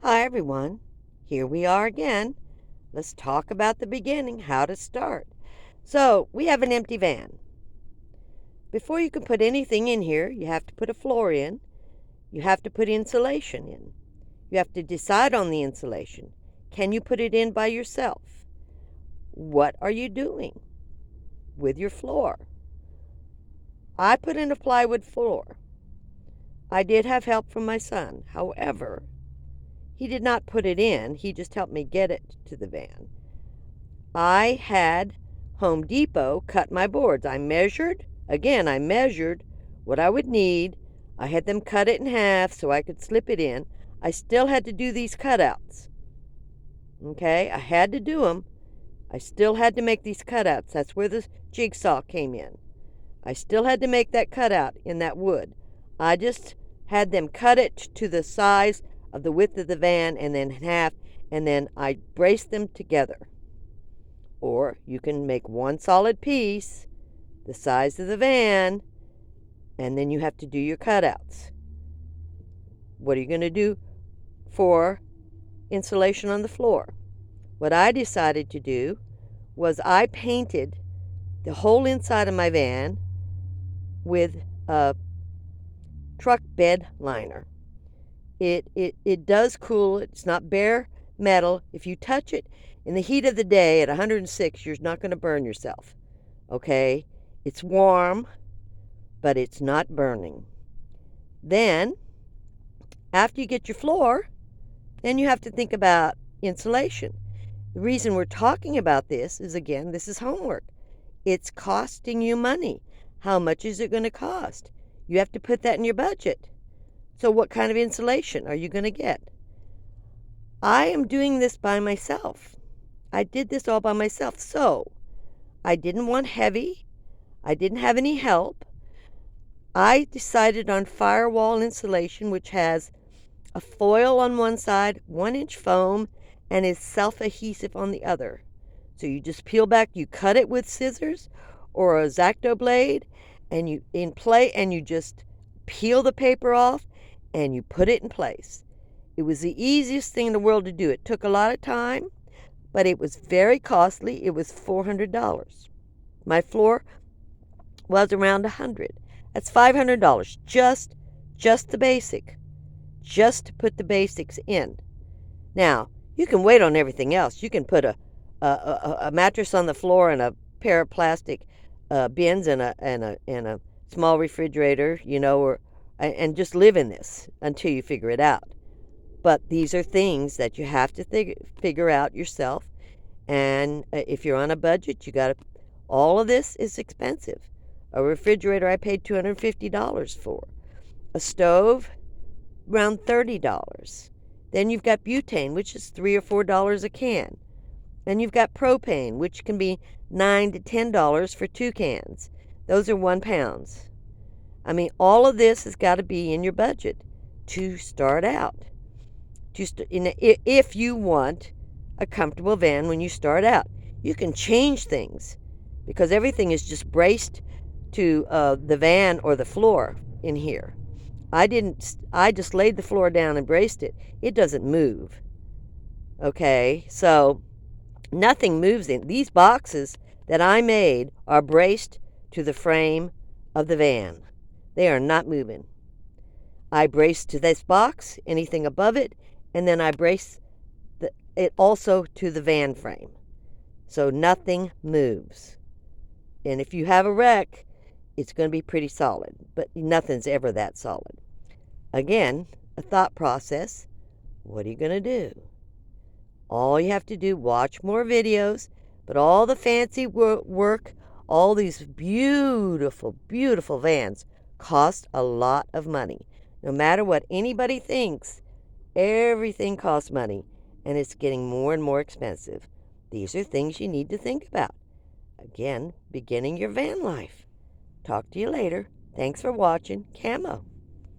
Hi, everyone. Here we are again. Let's talk about the beginning, how to start. So, we have an empty van. Before you can put anything in here, you have to put a floor in. You have to put insulation in. You have to decide on the insulation. Can you put it in by yourself? What are you doing with your floor? I put in a plywood floor. I did have help from my son. However, he did not put it in. He just helped me get it to the van. I had Home Depot cut my boards. I measured what I would need. I had them cut it in half so I could slip it in. I still had to do these cutouts. Okay, I had to do them. I still had to make these cutouts. That's where the jigsaw came in. I still had to make that cutout in that wood. I just had them cut it to the size of the width of the van and then in half, and then I braced them together. Or you can make one solid piece, the size of the van, and then you have to do your cutouts. What are you going to do for insulation on the floor? What I decided to do was I painted the whole inside of my van with a truck bed liner. It does cool. It's not bare metal. If you touch it in the heat of the day at 106, you're not going to burn yourself. Okay? It's warm, but it's not burning. Then, after you get your floor, then you have to think about insulation. The reason we're talking about this is, again, this is homework. It's costing you money. How much is it going to cost? You have to put that in your budget. So what kind of insulation are you going to get? I am doing this by myself. I did this all by myself. So I didn't want heavy. I didn't have any help. I decided on Firewall Insulation, which has a foil on one side, 1-inch foam, and is self-adhesive on the other. So you just peel back, you cut it with scissors or a X-Acto blade, and you just peel the paper off and you put it in place. It was the easiest thing in the world to do. It took a lot of time, but it was very costly. It was $400. My floor was around $100. That's $500. Just the basic. Just to put the basics in. Now, you can wait on everything else. You can put a mattress on the floor and a pair of plastic bins and a small refrigerator, and just live in this until you figure it out. But these are things that you have to figure out yourself. And if you're on a budget, all of this is expensive. A refrigerator I paid $250 for. A stove, around $30. Then you've got butane, which is $3 or $4 a can. And you've got propane, which can be $9 to $10 for 2 cans. Those are 1 pound. I mean, all of this has got to be in your budget to start out. If you want a comfortable van when you start out, you can change things because everything is just braced to the van or the floor in here. I just laid the floor down and braced it. It doesn't move. Okay, so nothing moves in. These boxes that I made are braced to the frame of the van. They are not moving. I brace to this box, anything above it, and then I brace it also to the van frame. So nothing moves. And if you have a wreck, it's going to be pretty solid, but nothing's ever that solid. Again, a thought process. What are you going to do? All you have to do, watch more videos, but all the fancy work, all these beautiful, beautiful vans cost a lot of money. No matter what anybody thinks, everything costs money, and it's getting more and more expensive. These are things you need to think about. Again, beginning your van life. Talk to you later. Thanks for watching. Camo.